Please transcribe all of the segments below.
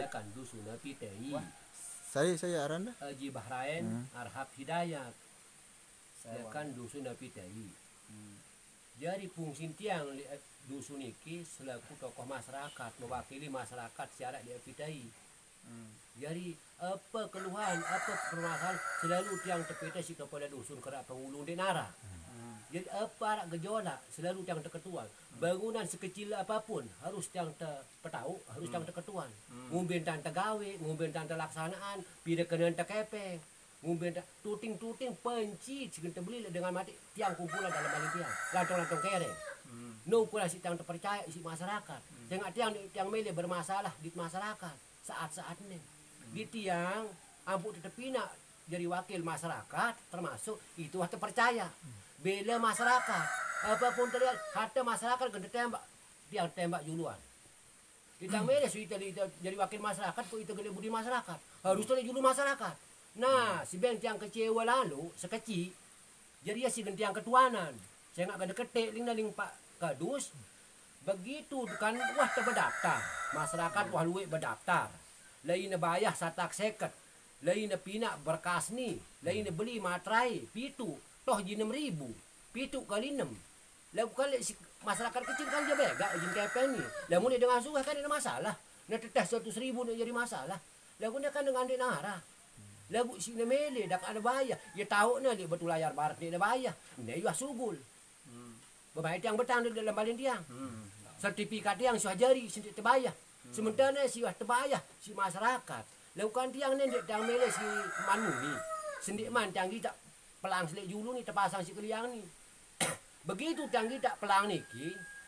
kan dusun Pitei. Saya Aranda. Haji Bahrain Arhab Hidayat. Dia kan dusun Pitei. Jadi fungsi tiang dusun iki selaku tokoh masyarakat mewakili masyarakat secara di Pitei. Jadi apa keluhan, apa permasalahan selalu tiang terpetasi kepada dusun kerak pengulung denara. Jadi apa gejolak selalu tiang terketuan. Bangunan sekecil apapun harus tiang terpetahu, harus tiang terketuan. Ngumbin tan tegawe, ngumbin tan terlaksanaan, pida kena terkepeng. Ngumbin tuting-tuting penci cikin terbeli dengan mati tiang kumpulan dalam balik tiang. Lantong-lantong kereng. No pula si tiang terpercaya isi masyarakat. Tengok tiang mele bermasalah di masyarakat saat-saat ini. Di tiang ampun terpina jadi wakil masyarakat termasuk itu harus terpercaya. Bela masyarakat apapun terlihat harta masyarakat kena tembak tiang tembak juluan. Kita mele sudah jadi wakil masyarakat kok itu gede budi masyarakat harus terlihat julu masyarakat. Nah si beng tiang kecewa lalu sekecil jadi ya si tiang ketuanan saya nggak kena ketik ling Pak Kadus begitu kan wah terdaftar masyarakat wah luwe berdaftar lain bayah satak seket lain pinak berkas ni lain beli matrai pitu toh ji 6.000 pitu kali 6 lalu kali si masyarakat kecil kan dia bega izin KPN ni lalu mulai dengan suah kan ada masalah nak teteh 100.000 nak jadi masalah lalu dia kan dengan dek nara lagu si mele dak ada bayar ya tahu na dia betul layar barat dia bayar dia juga sugul baik yang betang dalam balin tiang sertifikat yang sudah jari sendiri terbayar sementara si sudah terbayar si masyarakat lalu kan tiang ni tiang mele si manu ni sendiri man tiang kita pelang selek julu ni terpasang si keliang ni begitu tiang kita pelang ni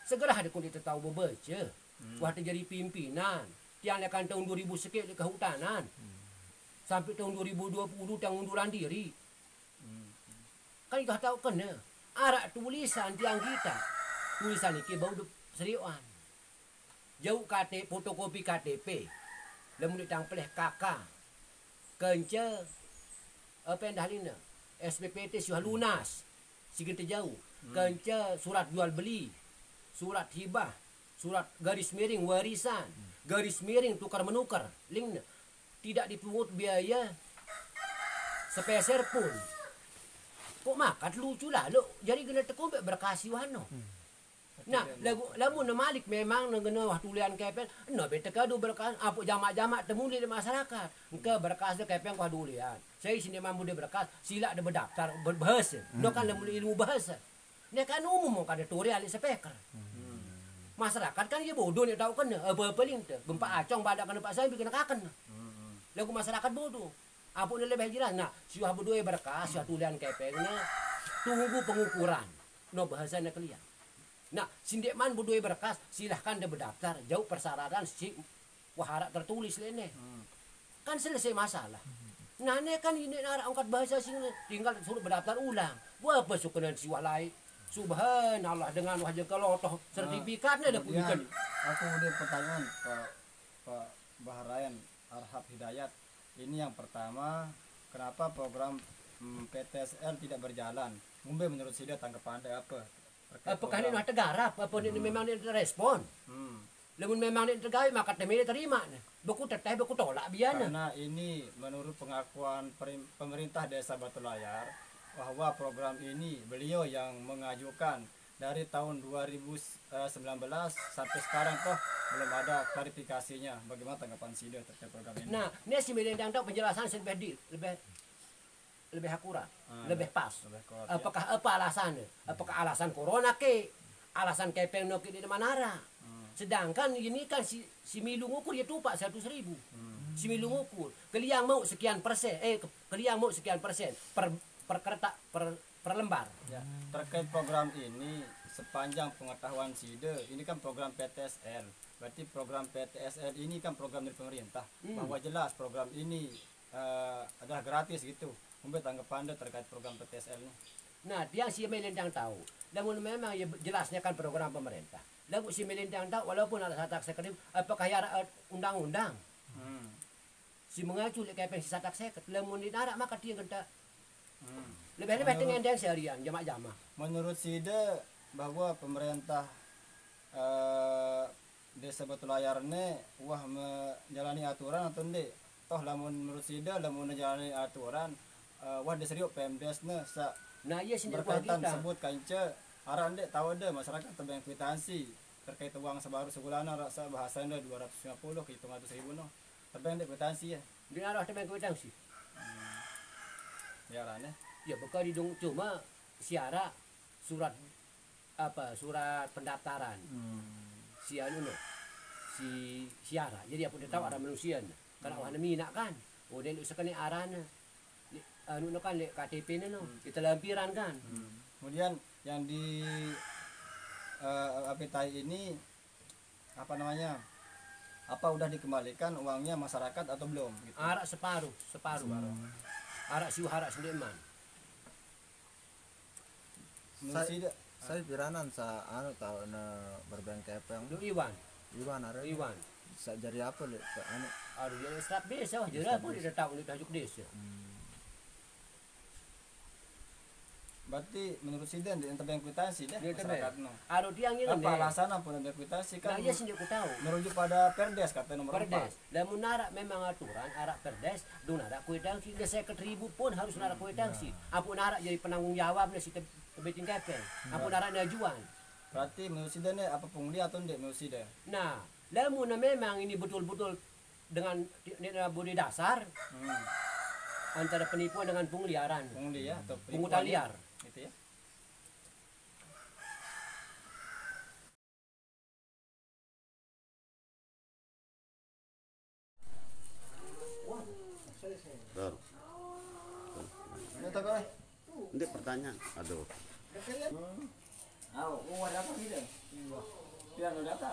segera ada kulit tahu berbaca wah terjadi pimpinan tiang akan tahun 2000 sikit di kehutanan sampai tahun 2020 tiang unduran diri. Kan kita tahu kena arak tulisan tiang kita. Tulisan ini bau seriuan. Jauh KTP fotokopi KTP. Lamun tiang peleh kakak. Kence apa yang dah lina? SPPT sudah lunas. Sikit jauh. Kence surat jual beli. Surat hibah. Surat garis miring warisan. Garis miring tukar menukar. Link tidak dipungut biaya sepeser pun. Kok makat lucu lah lo. Jadi kena tekumpet berkasih wano. Nah, lamun malik memang ngena wah tulian kepen, no bete kadu berkas apa jamak-jamak temuli di masyarakat. Engke berkas de kepen wah dulian. Saya sini mampu de berkas, sila de berdaftar berbahasa. No kan lamun ilmu bahasa. Ini kan umum kan ada turi ahli speaker. Masyarakat kan dia bodoh ni tahu kena apa-apa link tu. Gempa acong badak kena pak saya bikin kaken. Lagu masyarakat bodoh. Apa ni lebih jelas. Nah, siapa berdua berkas, siapa tulian kepengnya, tunggu pengukuran. No bahasanya kalian. Nah, sindik man berdua berkas, silahkan dia berdaftar. Jauh persyaratan si wahara tertulis lene. Kan selesai masalah. Nah, ini kan ini arah angkat bahasa sini tinggal suruh berdaftar ulang. Wah, apa sukunan si walai. Subhanallah dengan wajah kelotoh sertifikatnya ada punya. Aku udah pertanyaan Pak Bahrain Arhab Hidayat. Ini yang pertama, kenapa program PTSL tidak berjalan? Mungkin menurut Sida tanggapan Anda apa? Apakah ini ada garap? Apa ini memang dia respon? Lamun memang dia tergawe maka temene terima. Beku teteh beku tolak biana. Karena ini menurut pengakuan pemerintah Desa Batu Layar bahwa program ini beliau yang mengajukan dari tahun 2019 sampai sekarang toh belum ada klarifikasinya. Bagaimana tanggapan Sida terkait program ini? Nah, ini si Medan tahu penjelasan lebih akurat, lebih pas. Apakah apa alasannya? Apakah alasan corona ke? Alasan kepeng no ke di manara? Sedangkan ini kan si milu ngukur dia tupak 100.000. Si milu ngukur, kalian mau sekian persen, kalian mau sekian persen per kereta per lembar. Ya, terkait program ini sepanjang pengetahuan Sida, ini kan program PTSL. Berarti program PTSL ini kan program dari pemerintah. Bahwa jelas program ini adalah gratis gitu. Mungkin tanggapan Anda terkait program PTSL ini? Nah, dia si Melendang tahu. Namun memang ya jelasnya kan program pemerintah. Lalu si Melendang tahu walaupun ada satak sekretip, apakah ya undang-undang? Si mengacu le kayak pensi satak seket. Lamun dinarak maka dia kena lebih-lebih dengan yang seharian jamak-jamak. Menurut Sida bahwa pemerintah desa Batu Layar ini wah menjalani aturan atau ndek toh lamun menurut sida lamun menjalani aturan wah deseriuk PMDes sa Nah iya sini berkaitan kita. sebut kanca aran ndek tahu deh masyarakat tebang kwitansi terkait uang sebaru sebulanan rasa bahasanya 250 ke 300.000 no tebang ndek kwitansi ya Di arah teman kewedang sih. biarannya Ya bekal didung cuma siara surat surat pendaftaran. Si anu no. Si siara. Jadi apa dia tahu ada manusia. Karena wahana mina kan. Oh dia sekali arana. Anu no kan KTP no. Kita lampiran kan. kemudian yang di Apitai ini apa namanya apa udah dikembalikan uangnya masyarakat atau belum gitu. Arak separuh. Arak siu harak sendeman. Menurut sida Saya piranan sa anu tahu na berbengkepeng. Lu Iwan. Iwan are. Iwan. Sa jadi apa le? Anu. Aduh dia strap desa wah jelas pun dia tahu dia tajuk desa. berarti menurut sida di tebang kwitansi deh Dia masyarakat no. Aduh dia ngileng Apa alasan apa tebang kwitansi Nah kan iya sendiri ku tahu. merujuk pada Perdes kata nomor 4. Perdes. Lamun narak memang aturan arak perdes, do narak kwitansi. Dia 50.000 pun harus narak kwitansi. Ampun narak jadi penanggung jawab si tebeting kepeng. Ampun narak najuan. Berarti menurut sida nih apa pungli atau ndek menurut sida? Nah, lamun memang ini betul-betul dengan budi dasar antara penipuan dengan pengliaran, Pungli ya atau pungutan liar. gitu ya. Dor. Ini tak boleh. Ini pertanyaan. Aduh. Ada apa gitu? Dia ada data.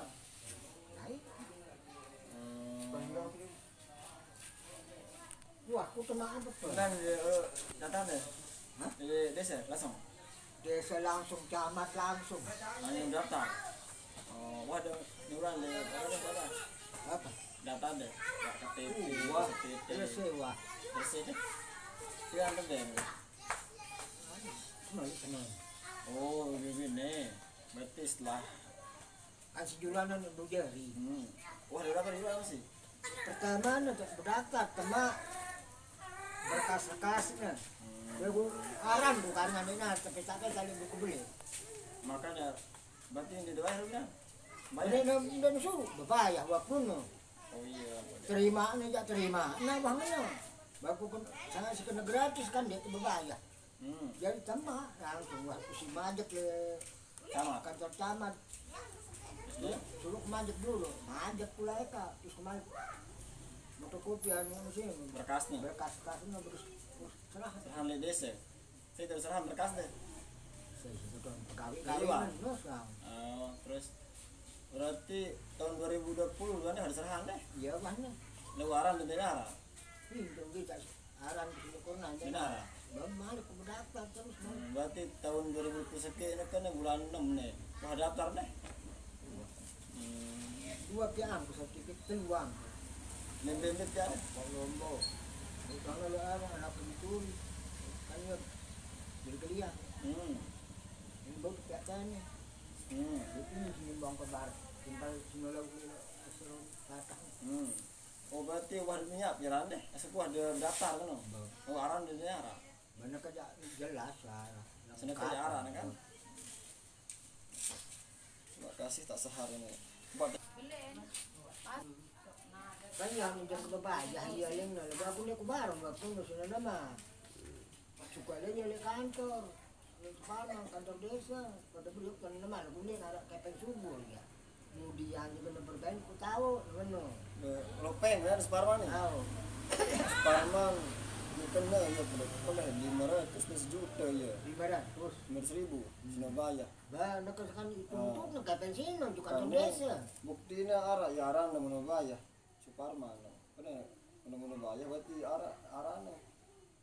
Wah, aku tenang betul. Kan data deh. Di desa langsung. Desa langsung, camat langsung. Hanya daftar. Wah ada nyuran deh. Ada Apa? data deh. KTP, Wah, SPT, desa wah. desa deh. Dia ada deh. Senang. Oh begini. Berarti setelah Kan sejulanan ibu jari. wah ada berapa juga sih? Pertama untuk berdakat, tema berkas-berkasnya. Lagu aran bukan ngamina, tapi tak kali buku beli. Makanya berarti yang di daerah kan? Ini dan suruh bebayah waktu no. Oh iya. Terima nih, terima. Nah, bangnya. Baku pun sangat sekena gratis kan dia bebayah. Jadi tema langsung waktu si majek le Sama. kantor camat. Suruh majek dulu, majek pula eka, terus kemarin fotokopi anu sini Berkasnya. berkas-berkasnya terus serah. Serahkan di desa. Saya terus serahkan berkas deh. Saya sudah pegawai Iya. kawinan terus lah. Terus berarti tahun 2020 kan harus serahkan deh. Iya mana? Lewaran di daerah. Pintu kita aran di sini korna aja. Benar. Belum malik ke daftar terus. Berarti tahun 2020 sekian ini kan bulan 6 nih. Wah daftar deh. Dua piang sertifikat peluang. Lembet ya. Kolombo. Bukan lo anak pentul. Kan ya bergelia. Ini baru kelihatannya. Ini sini bang kebar. Tinggal sini lagu keseru datang. Oh berarti wah minyak jalan deh. Esok wah ada daftar kan? Oh aran di daerah. Mana kerja jelas lah. Sana kerja aran kan? Terima kasih tak sehari ini. Buat Kan yang menjadi kebayah dia yang lalu aku ni aku barang waktu nasi nada mah. Suka dia nyali kantor. Panang kantor desa. Pada beliau kan nama aku ni ada kepeng subur ya. Kemudian juga nak bergain ku tahu mana. lopeng kan Separman nih. Tahu. Separman bukan lah ya boleh 500 juta ya. 500. 500.000 Surabaya. Bah nak kan itu untuk nak kepeng sini juga kantor Karena desa. buktinya arah ya arah nama Surabaya. Suparman. Karena nama Surabaya berarti arahnya.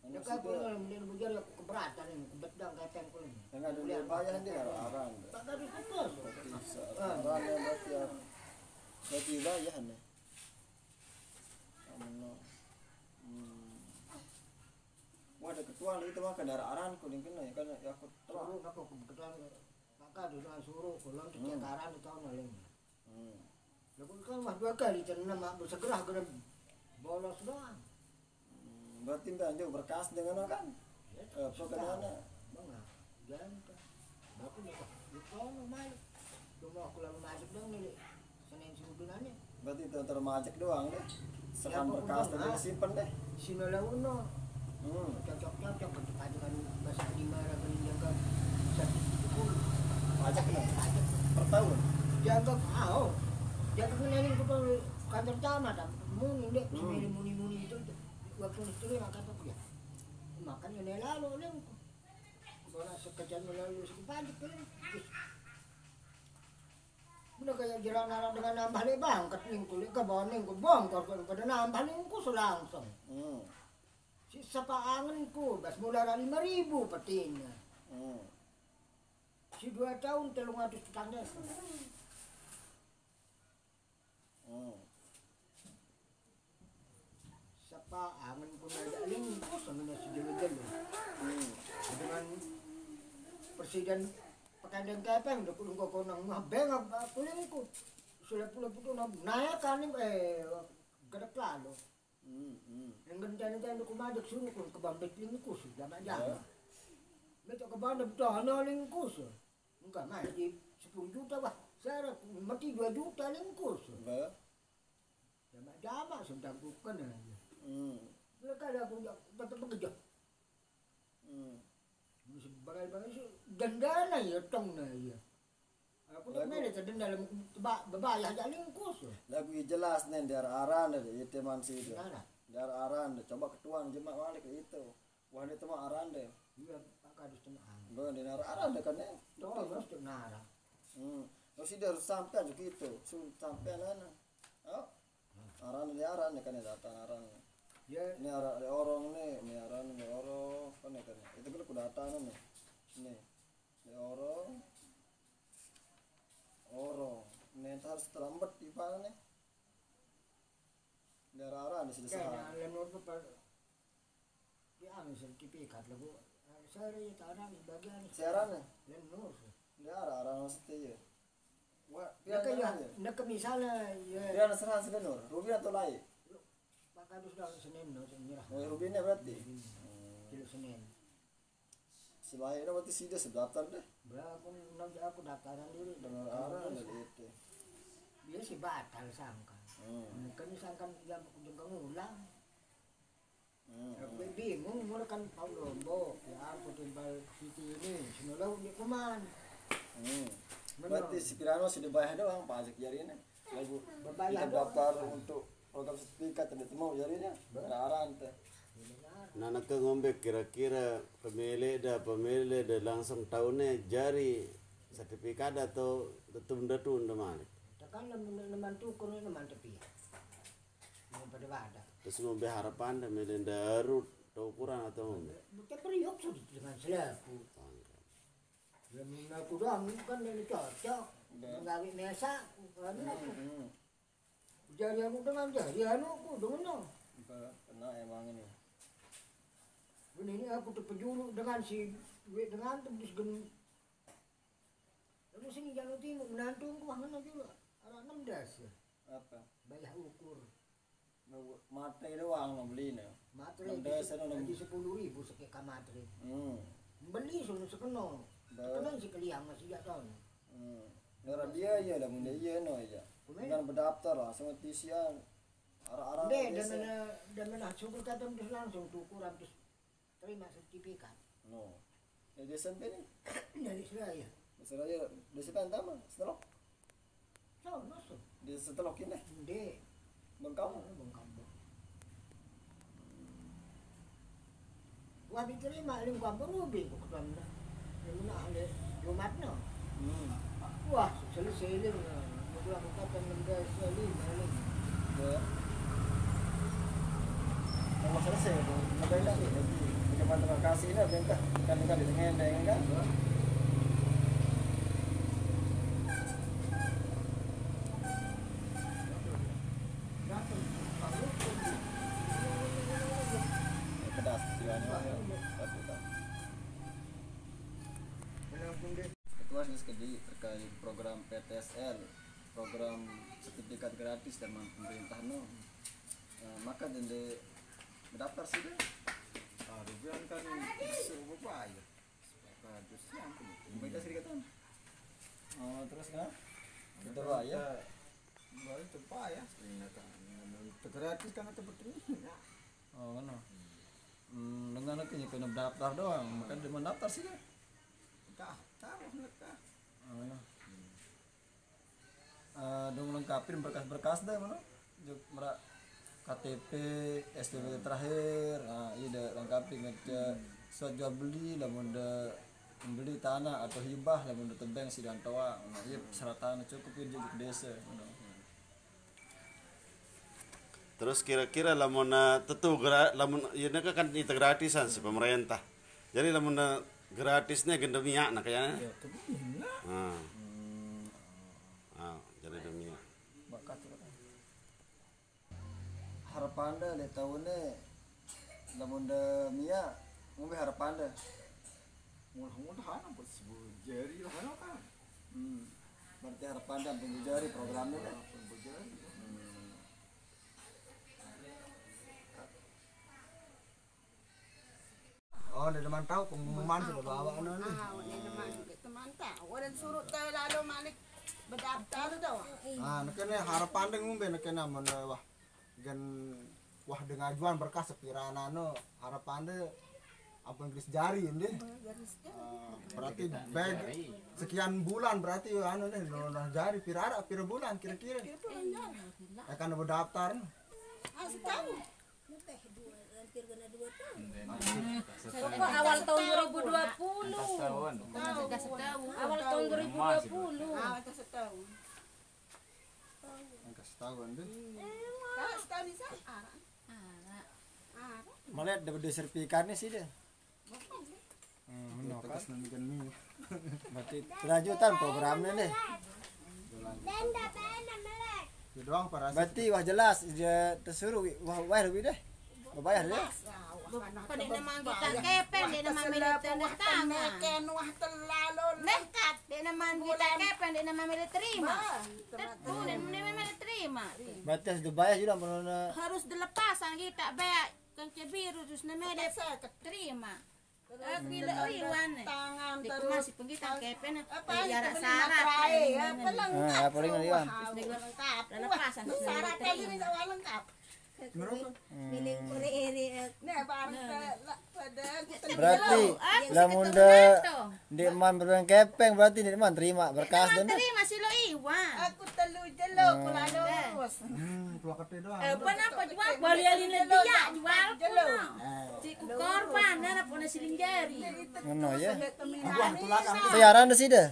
Nak aku ni bujar aku keberatan ni kebedang kepeng ku ni. Yang ada Surabaya dia arah. Tak ada fokus. Arahnya berarti wilayah nih. Wah ada ketua itu mah kendaraan kuning kena ya kan ya aku Suruh aku kebetulan maka dengan suruh kulon kecakaran itu tahun lalu. Lalu kan mah 2 kali tanam mak bersegerah kena bolos doang. Berarti banyak berkas dengan kan? Perkenalan. Bang, jangan. Aku nih kok, itu main. Cuma aku lalu masuk dong nih, Senin Sudunannya. Berarti itu antara majek doang deh. Serahkan Ya, berkas pokoknya. dan simpen deh. Sinola uno, cocok-cocok untuk pajukan bahasa lima raga jaga 170. Pajak nih Pajak per tahun. jaga jaga kenalin ke kantor camat, muni deh, muni itu waktu itu yang kata aku ya. Makanya nih lalu lem, kalau sekejap lalu sedikit pajak kan. Udah kayak jalan orang dengan nambah lebang, ketingkul ke bawah ningku bongkar pada nambah ningku langsung. Sisa paanganku, bas mula 5.000 petinya. Si 2 tahun 300 tetangga. Sapa angan ko na lingkos ang nasi jalo-jalo. Dengan presiden Pakandang Kepeng, dakulong ko ng mabeng kuling ko. Sila pula-puto na naik kanin gadak lalo. Yang ganda-ganda kumadak suno ko kabambit lingkos, dama-dama. Beto kabanda beto ano lingkos. Enggak mah di 10 juta bah. Saya mati 2 juta lingkos. Dama-dama sedang bukan aja. Mereka ada aku tetap bekerja. Bagai-bagai sih dendana ya tong na ya. Aku tak mele denda dalam bebayah aja lingkus. Lagu jelas nih dari aran dari itu mansi itu. Mana? Dari aran deh, coba ketuaan jemaah balik itu. Wah itu mah aran deh. Iya Pak Kadus tenang. Bener di aran deh kan ya. Tuh harus tenara. Terus dia harus sampai aja gitu, sampai nana. Oh, aran deh kan ya datang aran. Ya Ini aran di orang nih, ini aran di orang kan ya kan. Itu kan udah datang nih. Nih, di orang. Ini harus terlambat di mana nih? Dari aran di sini kayaknya lenur apa? Dia ambil sertifikat lagu. Saya ya tarang bagian. Siaran nih, Lenur. di aran mesti ya. Wah, Ya dia kayak nak misalnya ya dia serah sebenur, Rubin atau lain? Pak Kadus dah Senin no nyerah. Oh, Rubinnya berarti. Kilo Senin. Si lain berarti sih dia daftar deh. Berapa nanti aku daftaran dulu Dengan aran dari itu. dia sih batal sangka. Kan sangkan jam jengkang ulang. Aku bingung mulai kan Pak Lombo ya aku timbal Siti ini sinolau di kuman. Berarti si Pirano sudah bayar doang pajak jarinya. Lagu Berbayar kita doang. daftar untuk program sertifikat tidak mau jarinya. Ada aran teh. Nana ke ngombe kira-kira pemilih dah langsung tahunnya jari sertifikat atau tunda mana? Tekan leman tukun leman tepi. Yang pada wadah. Terus ngombe harapan dah milih darut atau ukuran atau ngombe? Bukan periuk sudah dengan selaku. Yang aku doang kan ini cocok. Menggawi mesa. Jadi aku dengan jadi aku dengan Kena emang ini. ini aku terpejulu dengan si duit dengan tembus gen. Lalu sini jalan timur menantu aku mana juga. Arah 16 ya. Apa? Bayar ukur. Matre doang mau beli nih. Matre 16 di 10.000 sekeka matre. Beli sudah sekeno. Baik. Kenang si keliang masih jatuh. Darah dia ya lah bunda iya no aja. Dengan berdaftar langsung tisian. Arah-arah Dan mana syukur kata langsung tukur habis terima sertifikat. No. Ya dia sampai nih. Dari Surabaya. Misalnya dia sampai antama setelah Tahu masuk. dia setelah ini Inde. bengkam. Bengkambang. Wah diterima ling kampung rubi kok ketanda. Yang mana ada Jumat no. Wah selesai ling. Mula kata mendas ling ling. Ya. Kalau selesai tu, ada lagi. Kapan terima kasih lah bengkak. Kan dengan kan. Pedas jiwanya. Ketua Diskedi terkait program PTSL, program sertifikat gratis dan pemerintah no. Maka dende mendaftar sih deh. Rupiah kan suruh apa ya? Terus yang mereka sedikit kan. Terus kan? Itu ya. Baru itu ya. Itu gratis kan itu betul. Oh kan. Dengan aku kena daftar doang, makan dia mendaftar sih deh. Daftar mereka. Dong lengkapin berkas-berkas deh mana? Merak KTP, SPP terakhir, iya lengkapi ngecek surat jual beli, lamun de membeli tanah atau hibah, lamun de tebeng si dan toa, iya persyaratan cukup ya juk desa. Terus kira-kira lamun tentu lamun ini kan itu gratisan si pemerintah. Jadi lamun gratisnya gendemia nak kayaknya. Ya itu benar. Jadi demi Bakat harapan dah le tahunnya lamun de mia ngombe harapan dah. Mudah-mudahan apa sebujari lah kan. Berarti harapan dah pembujari programnya dah. Pembujari. Oh, dia teman tahu pengumuman sudah bawa nih. Teman tahu dan suruh tahu lalu malik berdaftar tuh. Nekene harapan deh ngombe nekene mun wah gen wah dengan ajuan berkas sepirana no harapan deh apa Inggris jari ini. Berarti bag sekian bulan berarti anu deh no jari pira bulan kira-kira. Akan berdaftar. Setahun. Awal tahun 2020. Awal tahun 2020. Setahun. Angka setahun deh. Setahun bisa. Malah dapat sertifikatnya sih deh. Tegas nantikan mie. Berarti kelanjutan programnya deh. Itu doang para. Berarti wah jelas dia tersuruh wah lebih deh. Bayar deh. Pada nama kita kepeng, dia nama milik tanda tangan. Wah terlalu lengkap. Dia nama kita kepeng, dia nama milik terima. Tepu, dia nama terima. Berarti harus dibayar juga menurut. Harus dilepasan kita bayar kancah biru terus nama dia terima. Bila iwan Tangan di terus. masih penggita kepeng, Jarak syarat. apa lengkap. Apa lagi Iwan? Lengkap. Lepasan Syarat ini tidak lengkap. milik iri Nah, pada Berarti lamun di man berang kepeng berarti di man terima berkas dan. terima si lo iwan. aku telu jelo kula lurus. Plakatnya doang. Kenapa jual balik alin dia jual jelo. Ciku korban nana pun silin jari. Ngono ya. Aku Siaran di sini.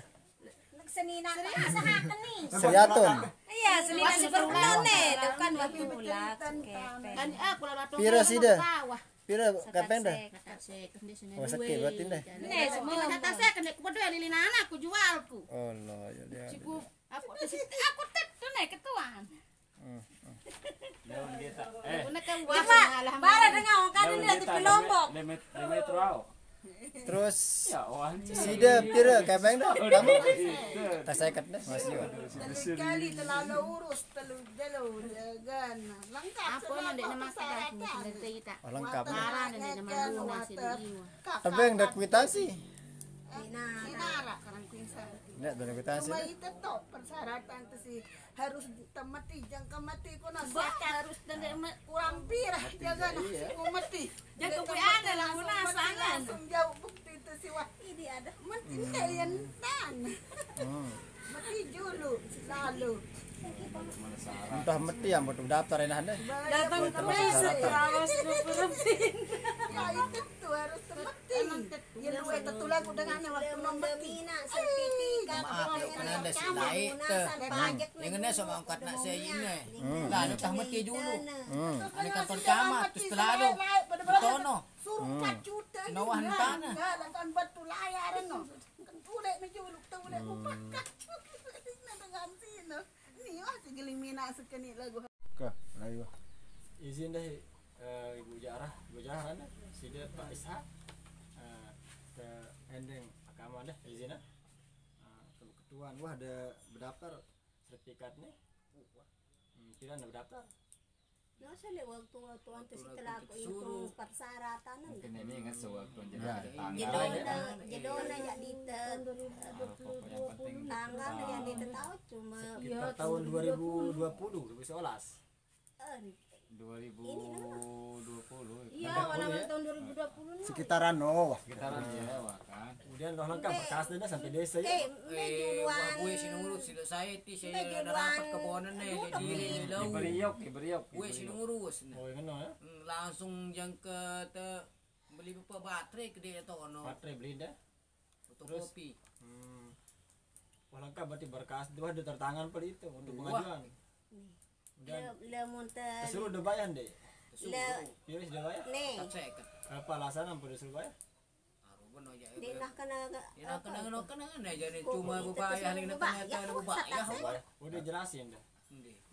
Seninan usahakan nih. Seriatun. Iya, seninan si perbulan nih. Kan waktu bulan. Kan aku lalu Pira sih dah? Pira kepeng dah. Oh, sakit berarti dah. Nih, semua kata saya kena kepada lilin anakku jualku. Oh no, ya. Ciku aku tet tuh nih ketuaan. Daun kita. Coba, bara dengar kan dia di Lombok. Metro au. Terus Ya, wan. sida pira kepeng dah. Kamu tak sekat dah masih. sekali terlalu urus telu jelo gan lengkap. Apa nanti nama kita kita. Oh, lengkap. Parah nanti nama luna si liwa. Tebeng dah kuitansi. Sinara karang kuinsa. Nek dah kuitansi. Cuma itu toh persyaratan tu si harus temati jangka mati ko na Harus nanti kurang pirah jangan ko mati. Jangka ada lah guna sangan. Langsung jauh bukti itu si wah ini ada mati yan tan. Mati dulu selalu. Entah meti yang butuh daftar enak dah. Datang terus awas berpin. Ya itu tuh harus temati. Ya lu itu lagu dengan waktu nomor sertifikat. Kan ada si lain tuh. Yang ini sama angkat nak saya ini. Lah lu tah mati dulu. Ada kantor camat terus terlalu. Tono. Suruh 4 juta. Nawahan tanah. Kan batu layaran no. Kan tulek na juluk tulek mo pakat. Dengan sino. Ni wah sigiling mina sekeni lagu. Ke, ayo. Izin deh Ibu Jarah nih. Sida Pak Ishak. Ke ending agama deh izin. Ketuaan wah ada berdaftar Sertifikat nih. tidak ada daftar. Nah, saya waktu antu setelah aku hitung persyaratan Mungkin ini ingat sewaktu Ya. jedona ya di Yang penting tanggal yang ditahu cuma Kita tahun 2020 Iya, walaupun tahun 2020 nih. Sekitaran oh. sekitaran Jawa kan. kemudian roh lengkap berkasnya sampai desa ya. mejuan Gue sinurut sila saya ti saya ada rapat kebonan nih di lau. Iberiok. Gue sinurus. Oh yang mana ya? Langsung yang ke beli beberapa baterai ke dia tono. Baterai beli dah. Fotokopi. Wah lengkap berarti berkas itu ada tertangan pada itu untuk pengajuan. le monta Kesuruh udah bayar deh. le Iya sudah bayar. nih Tak seket. Apa alasan apa disuruh bayar? Aruban aja. dinah kena Kena jadi cuma bupaya hari ini ternyata ada bupaya. Udah jelasin dah.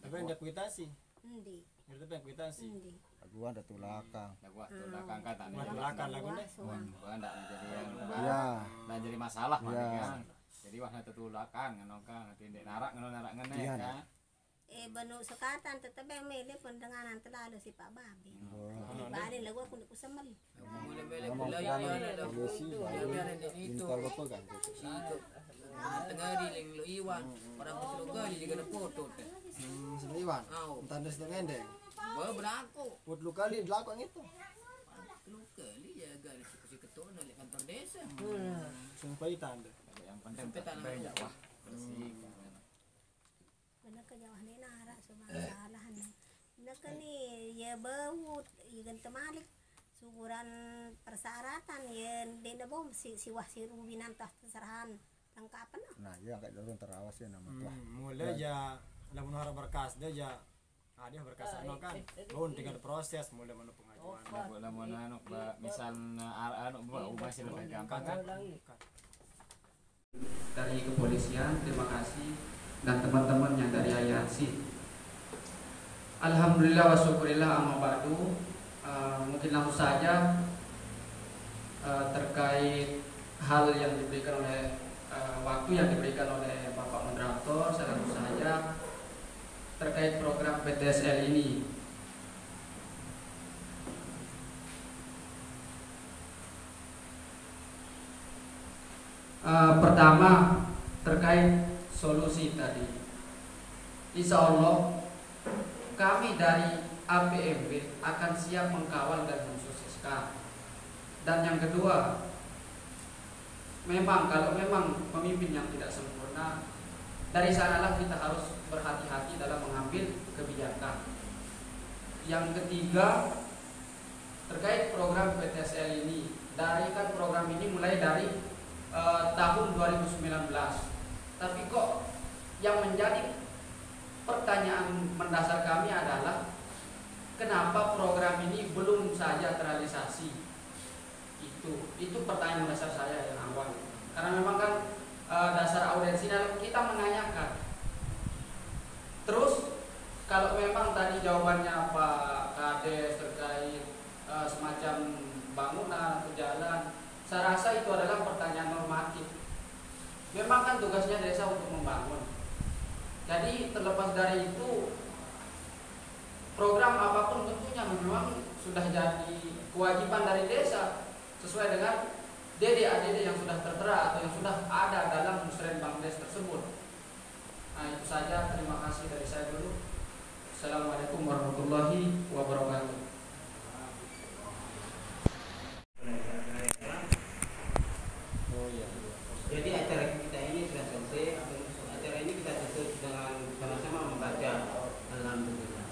Tapi ada kuitasi. endi Tapi yang kuitasi. endi Gua ada tulakang. Dah gua tuh belakang kata nih. Buat belakang lagu deh. Gua ndak jadi yang Iya. ndak jadi masalah Iya. kan. Jadi wah tetulakan ngono kan, tindak narak ngene Iya, kan. banu sekatan tetapi mele pendengaran terlalu si Pak Babi balik lagu aku nak kusamel Mulai-mulai mulai ya ada biar itu. Install apa kan? Situ. Tengah di ling lu iwan. Orang betul kali juga ada foto teh. Seliwan. Au. Tanda sedang endeng. Bawa berlaku. Put lu kali belakang itu. Lu kali ya garis si ketua dari kantor desa. Sumpah tanda. Yang penting Sampai tanah sampai aja. Jawa bersih. benar kejauhan ni nara subhanallahan nak ni ya bau ikan temalik syukuran persyaratan ya dina bom si wah si rubinan tah serahan tangkapan Nah, iya kayak dorong terawas ya nama tuh. Mulai aja lamun harap berkas dia aja dia berkas anu kan. Belum tinggal proses mulai mana pengajuan. Boleh mau anu misal masih lebih gampang kan. Dari kepolisian, terima kasih dan teman-teman yang dari IRC. Alhamdulillah wa syukurillah amma ba'du. Mungkin langsung saja terkait hal yang diberikan oleh waktu yang diberikan oleh Bapak Moderator, saya langsung saja terkait program PTSL ini. Pertama terkait solusi tadi, insya Allah kami dari APMB akan siap mengkawal dan mensukseskan. Dan yang kedua, kalau memang pemimpin yang tidak sempurna, dari sanalah kita harus berhati-hati dalam mengambil kebijakan. Yang ketiga, terkait program PTSL ini, program ini mulai dari tahun 2019. Tapi kok yang menjadi pertanyaan mendasar kami adalah kenapa program ini belum saja terrealisasi? Itu pertanyaan mendasar saya yang awal. Karena memang kan dasar audensinya kita menanyakan. Terus kalau memang tadi jawabannya Pak Kades terkait semacam bangunan atau jalan, saya rasa itu adalah pertanyaan normatif. Memang kan tugasnya desa untuk membangun. Jadi terlepas dari itu, program apapun tentunya memang sudah jadi kewajiban dari desa sesuai dengan DD-ADD yang sudah tertera atau yang sudah ada dalam musrenbang des tersebut. Nah itu saja, terima kasih dari saya dulu. Assalamualaikum warahmatullahi wabarakatuh. Jadi acara kita ini sudah selesai. Acara ini kita tutup dengan sama-sama membaca alhamdulillah.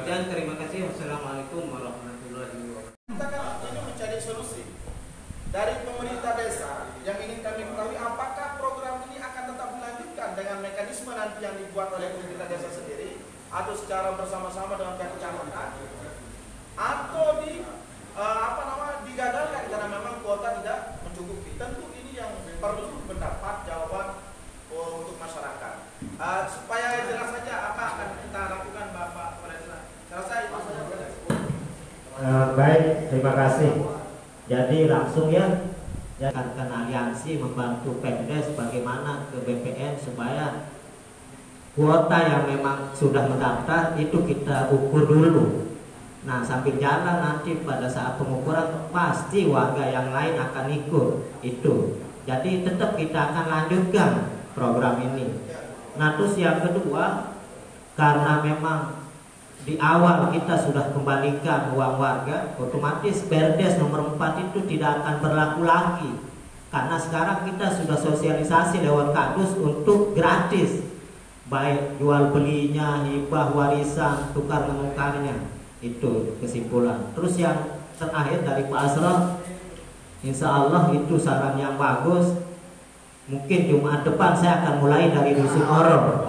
Dan terima kasih. Wassalamualaikum warahmatullahi wabarakatuh. Kita kan ini mencari solusi dari pemerintah desa yang ingin kami ketahui apakah program ini akan tetap dilanjutkan dengan mekanisme nanti yang dibuat oleh pemerintah desa sendiri atau secara bersama-sama dengan pihak kecamatan atau digagalkan karena memang kuota tidak mencukupi. Tentu ini yang perlu mendapat jawaban untuk masyarakat. Supaya jelas saja apa akan kita lakukan Bapak Kepala Desa. Saya rasa itu saja. Baik, terima kasih. Jadi langsung ya, aliansi membantu Pemdes bagaimana ke BPN supaya kuota yang memang sudah mendaftar itu kita ukur dulu. Nah, sambil jalan nanti pada saat pengukuran pasti warga yang lain akan ikut itu. Jadi tetap kita akan lanjutkan program ini. Nah, terus yang kedua, karena memang di awal kita sudah kembalikan uang warga, otomatis Perdes nomor 4 itu tidak akan berlaku lagi. Karena sekarang kita sudah sosialisasi lewat kardus untuk gratis, baik jual belinya, hibah, warisan, tukar menukarnya. Itu kesimpulan. Terus yang terakhir dari Pak Asraf, insya Allah itu saran yang bagus. Mungkin Jumat depan saya akan mulai dari Dusun Orong.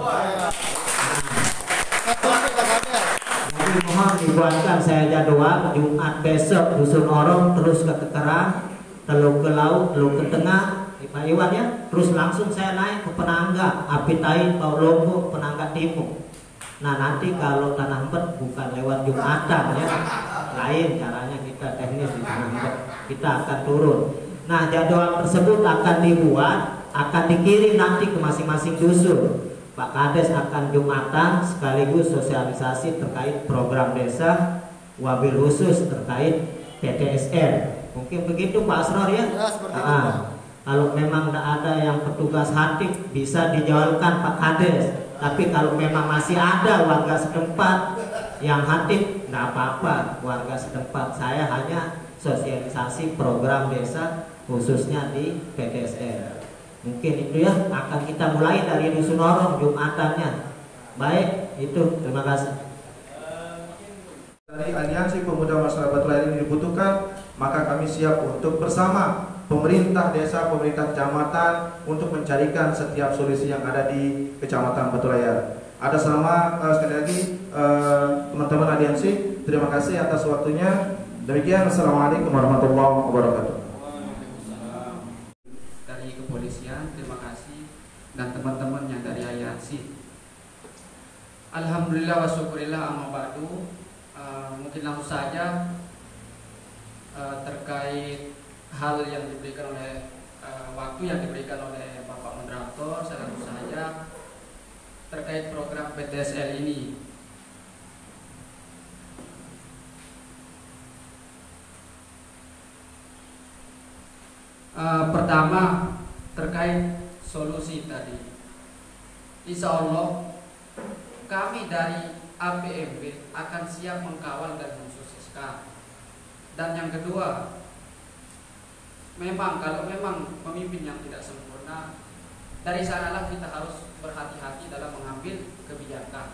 Jadi mohon dibuatkan saya jadwal Jumat besok Dusun Orong, terus ke Kekerang, Teluk ke Laut, Teluk ke Tengah, Pak Iwan ya. Terus langsung saya naik ke Penangga, Apitai, Pau Lombok, Penangga Timur. Nah, nanti kalau Tanah Empet bukan lewat Jumatan ya, lain caranya kita teknis di Tanah Empet, kita akan turun. Nah, jadwal tersebut akan dibuat, akan dikirim nanti ke masing-masing dusun. Pak Kades akan Jumatan sekaligus sosialisasi terkait program desa, wabil khusus terkait PTSR. Mungkin begitu Pak Asror ya. Kalau memang tidak ada yang petugas hatib bisa dijawabkan Pak Kades. Tapi kalau memang masih ada warga setempat yang hatib, nggak apa-apa warga setempat. Saya hanya sosialisasi program desa khususnya di PTSR. Mungkin itu ya, akan kita mulai dari Dusun Orong Jumatannya. Baik, itu terima kasih. Dari Aliansi Pemuda Masyarakat Batu Layar ini dibutuhkan, maka kami siap untuk bersama pemerintah desa, pemerintah kecamatan untuk mencarikan setiap solusi yang ada di Kecamatan Batu Layar. Ada sama sekali lagi teman-teman aliansi, terima kasih atas waktunya. Demikian, assalamualaikum warahmatullahi wabarakatuh. Dari kepolisian, terima kasih, dan teman-teman yang dari aliansi. Alhamdulillah wa syukurillah, amma ba'du. Mungkin langsung saja terkait hal yang diberikan oleh waktu yang diberikan oleh Bapak Moderator, saya langsung saja terkait program PTSL ini. Pertama terkait solusi tadi, insya Allah kami dari APMB akan siap mengkawal dan mensukseskan. Dan yang kedua, memang kalau memang pemimpin yang tidak sempurna, dari sanalah kita harus berhati-hati dalam mengambil kebijakan.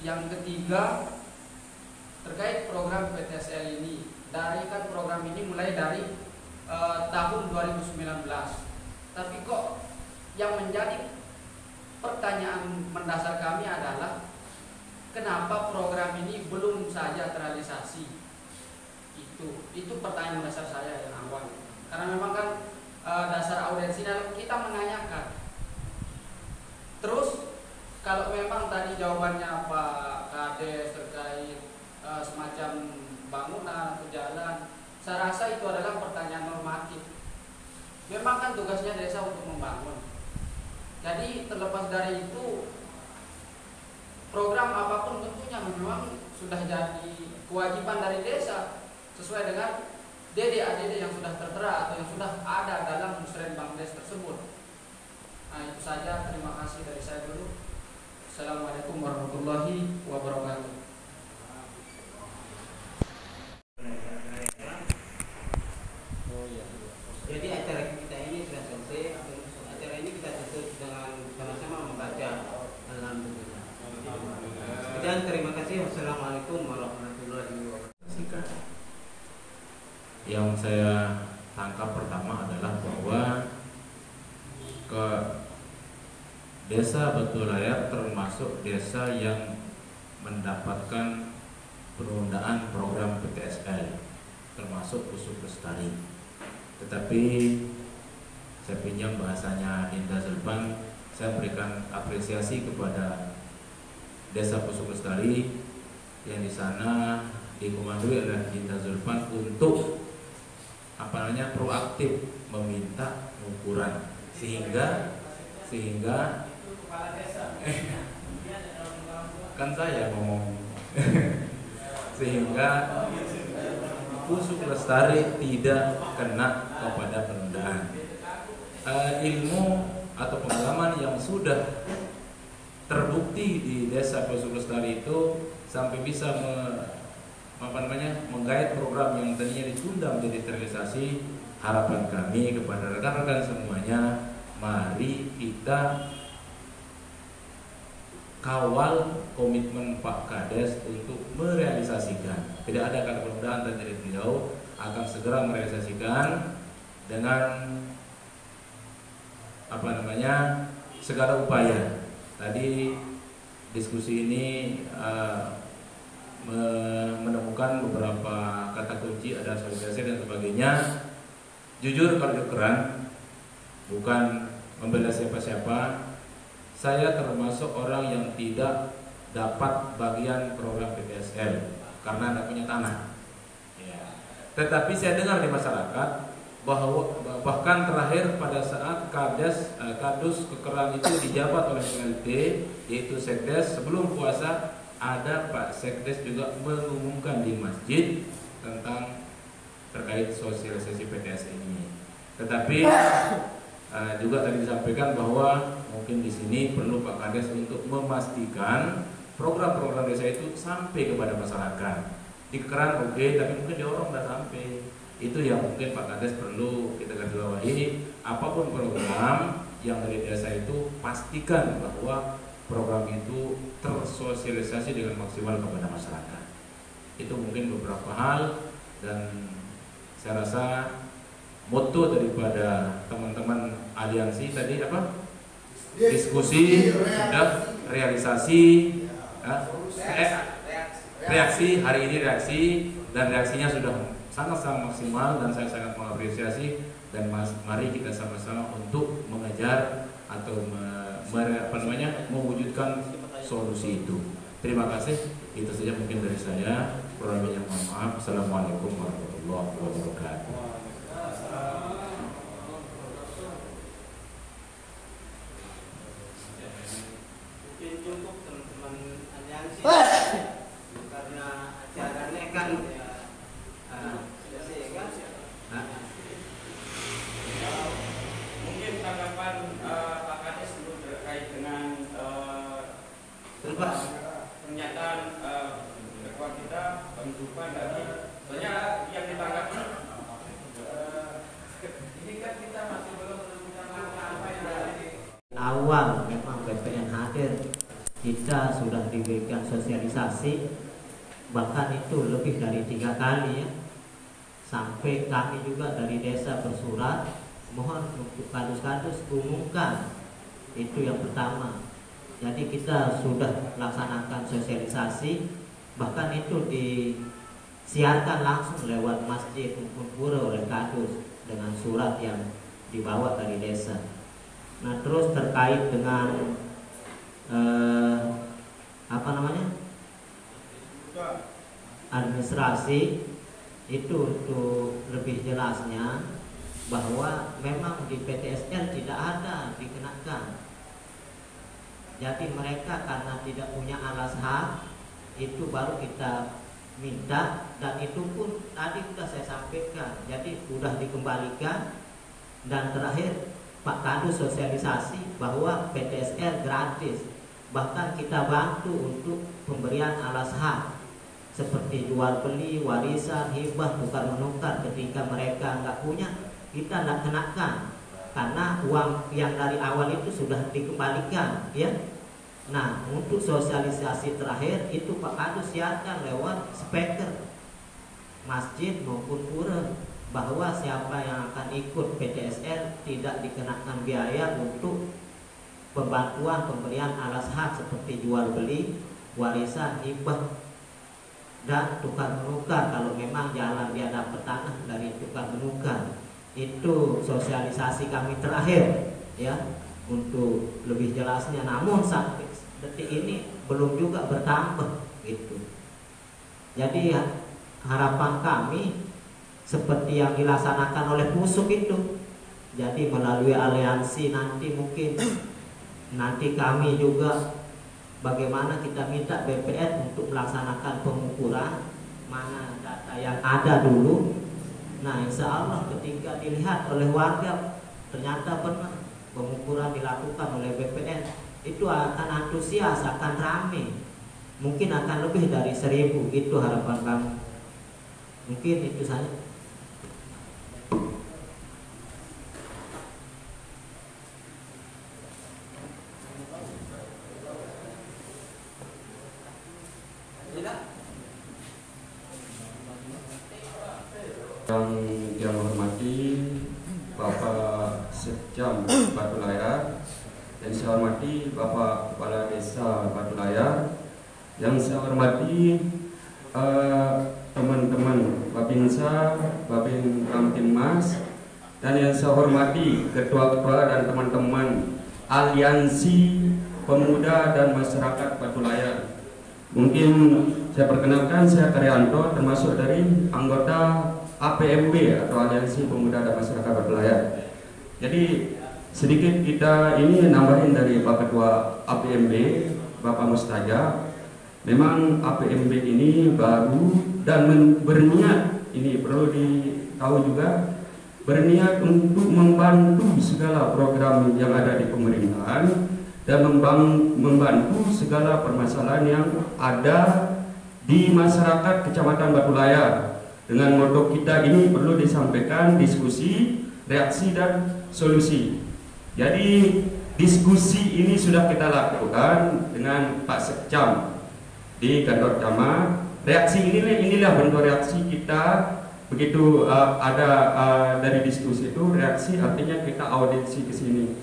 Yang ketiga, terkait program PTSL ini, dari kan program ini mulai dari tahun 2019. Tapi kok yang menjadi pertanyaan mendasar kami adalah kenapa program ini belum saja terrealisasi? Itu pertanyaan mendasar saya yang awal. Karena memang kan dasar audiensi kita menanyakan. Terus kalau memang tadi jawabannya Pak Kades terkait semacam bangunan atau jalan, saya rasa itu adalah pertanyaan normatif. Memang kan tugasnya desa untuk membangun. Jadi terlepas dari itu, program apapun tentunya memang sudah jadi kewajiban dari desa sesuai dengan DD-ADD yang sudah tertera atau yang sudah ada dalam Musrenbang Des tersebut. Nah, itu saja, terima kasih dari saya dulu. Assalamualaikum warahmatullahi wabarakatuh. Jadi acara kita ini sudah selesai. Acara ini kita tutup dengan sama-sama membaca Alhamdulillah. Dan terima kasih. Wassalamualaikum warahmatullahi wabarakatuh. Yang saya tangkap pertama adalah bahwa ke Desa Batu Layar termasuk desa yang mendapatkan penundaan program PTSL, termasuk Pusuk Lestari. Tetapi saya pinjam bahasanya Dinda Zulpan, saya berikan apresiasi kepada Desa Pusuk Lestari yang di sana dikomandoi oleh Dinda Zulpan untuk proaktif meminta pengukuran sehingga Kan saya ngomong. Sehingga Pusuk Lestari tidak kena kepada penundaan. Ilmu atau pengalaman yang sudah terbukti di desa Pusuk Lestari itu sampai bisa menggait program yang tadinya ditunda menjadi terrealisasi. Harapan kami kepada rekan-rekan semuanya, mari kita kawal komitmen Pak Kades untuk merealisasikan. Tidak ada kata penundaan dan dari beliau akan segera merealisasikan dengan segala upaya. Tadi diskusi ini menemukan beberapa kata kunci, ada sosialisasi dan sebagainya. Jujur kalau keren, bukan membela siapa-siapa. Saya termasuk orang yang tidak dapat bagian program PTSL karena tidak punya tanah. Ya. Tetapi saya dengar di masyarakat bahwa bahkan terakhir pada saat kadus kekeran itu dijabat oleh PLT, yaitu Sekdes, sebelum puasa ada Pak Sekdes juga mengumumkan di masjid tentang terkait sosialisasi PTS ini. Tetapi juga tadi disampaikan bahwa mungkin di sini perlu Pak Kades untuk memastikan program-program desa itu sampai kepada masyarakat. Di keran oke, tapi mungkin di orang tidak sampai. Itu yang mungkin Pak Kades perlu kita garis bawahi. Apapun program yang dari desa itu, pastikan bahwa program itu tersosialisasi dengan maksimal kepada masyarakat. Itu mungkin beberapa hal, dan saya rasa moto daripada teman-teman aliansi tadi apa? Diskusi sudah, realisasi, reaksi hari ini dan reaksinya sudah sangat-sangat maksimal, dan saya sangat mengapresiasi. Dan mari kita sama-sama untuk mengejar atau mewujudkan solusi itu. Terima kasih. Itu saja mungkin dari saya. Kurangnya mohon maaf. Assalamualaikum warahmatullahi wabarakatuh. Cukup teman-teman aliansi karena acaranya kan selesai kan. Mungkin tanggapan Pak Kades dulu terkait dengan pernyataan ketua kita Bang Zupan tadi. Soalnya yang ditanggapi ini kan kita masih belum menemukan apa yang dari awal memang BPN hadir, kita sudah diberikan sosialisasi, bahkan itu lebih dari 3 kali ya. Sampai kami juga dari desa bersurat mohon untuk kadus-kadus umumkan. Itu yang pertama. Jadi kita sudah laksanakan sosialisasi, bahkan itu disiarkan langsung lewat masjid maupun pura oleh kadus dengan surat yang dibawa dari desa. Nah, terus terkait dengan administrasi itu, untuk lebih jelasnya bahwa memang di PTSL tidak ada dikenakan. Jadi mereka karena tidak punya alas hak itu baru kita minta, dan itu pun tadi sudah saya sampaikan, jadi sudah dikembalikan. Dan terakhir Pak Kadus sosialisasi bahwa PTSL gratis, bahkan kita bantu untuk pemberian alas hak seperti jual beli, warisan, hibah, tukar menukar. Ketika mereka nggak punya, kita nggak kenakan karena uang yang dari awal itu sudah dikembalikan ya. Nah, untuk sosialisasi terakhir itu Pak Kadus siarkan lewat speaker masjid maupun pura bahwa siapa yang akan ikut PTSL tidak dikenakan biaya untuk pembantuan pemberian alas hak seperti jual beli, warisan, hibah, dan tukar menukar. Kalau memang jalan dia dapat tanah dari tukar menukar. Itu sosialisasi kami terakhir ya, untuk lebih jelasnya. Namun sampai detik ini belum juga bertambah gitu. Jadi harapan kami seperti yang dilaksanakan oleh Pusuk itu, jadi melalui aliansi nanti mungkin Nanti kami juga bagaimana kita minta BPN untuk melaksanakan pengukuran mana data yang ada dulu. Nah, insya Allah ketika dilihat oleh warga ternyata benar pengukuran dilakukan oleh BPN, itu akan antusias, akan ramai, mungkin akan lebih dari 1000. Itu harapan kami. Mungkin itu saja. Yang hormati Bapak Sekjam Batu Layar, yang saya hormati Bapak Kepala Desa Batu Layar, yang saya hormati teman-teman Babinsa, Babin Kamtibmas, dan yang saya hormati ketua-ketua dan teman-teman Aliansi Pemuda dan Masyarakat Batu Layar. Mungkin saya perkenalkan, saya Karyanto, termasuk dari anggota APMB atau Aliansi Pemuda dan Masyarakat Batu Layar. Jadi sedikit kita ini nambahin dari Pak Ketua APMB, Bapak Mustajab. Memang APMB ini baru dan berniat, ini perlu ditahu juga, berniat untuk membantu segala program yang ada di pemerintahan dan membantu segala permasalahan yang ada di masyarakat Kecamatan Batu Layar. Dengan moto kita ini perlu disampaikan diskusi, reaksi, dan solusi. Jadi diskusi ini sudah kita lakukan dengan Pak Sekcam di kantor camat. Reaksi inilah bentuk reaksi kita. Begitu ada dari diskusi itu, reaksi artinya kita audiensi ke sini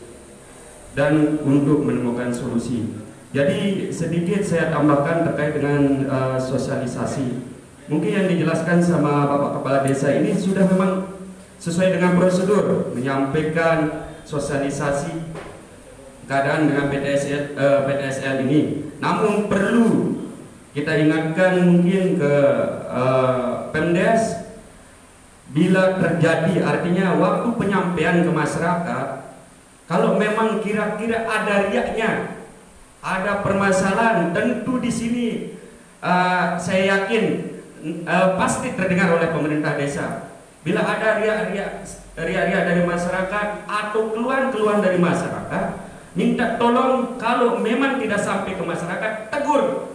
dan untuk menemukan solusi. Jadi sedikit saya tambahkan terkait dengan sosialisasi. Mungkin yang dijelaskan sama Bapak Kepala Desa ini sudah memang sesuai dengan prosedur menyampaikan sosialisasi keadaan dengan PTSL ini. Namun perlu kita ingatkan mungkin ke Pemdes, bila terjadi, artinya waktu penyampaian ke masyarakat, kalau memang kira-kira ada riaknya, ada permasalahan, tentu di sini saya yakin pasti terdengar oleh pemerintah desa. Bila ada riak-riak dari masyarakat atau keluhan-keluhan dari masyarakat, minta tolong, kalau memang tidak sampai ke masyarakat, tegur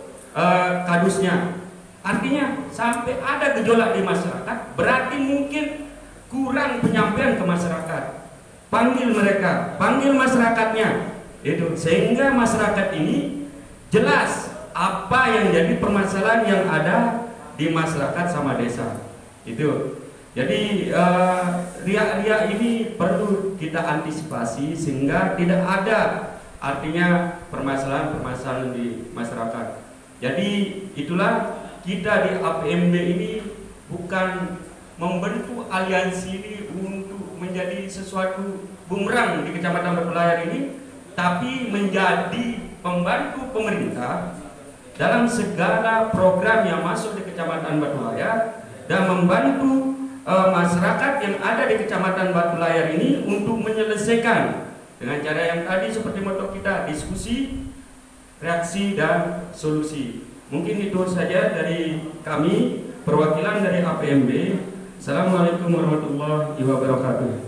kadusnya. Artinya sampai ada gejolak di masyarakat, berarti mungkin kurang penyampaian ke masyarakat. Panggil mereka, panggil masyarakatnya, itu sehingga masyarakat ini jelas apa yang jadi permasalahan yang ada di masyarakat sama desa. Itu. Jadi riak-riak ini perlu kita antisipasi sehingga tidak ada artinya permasalahan-permasalahan di masyarakat. Jadi itulah kita di APMB ini bukan membentuk aliansi ini untuk menjadi sesuatu bumerang di Kecamatan Batu Layar ini, tapi menjadi pembantu pemerintah dalam segala program yang masuk di Kecamatan Batu Layar dan membantu masyarakat yang ada di Kecamatan Batu Layar ini untuk menyelesaikan dengan cara yang tadi seperti moto kita, diskusi, reaksi, dan solusi. Mungkin itu saja dari kami, perwakilan dari APMB. Assalamualaikum warahmatullahi wabarakatuh.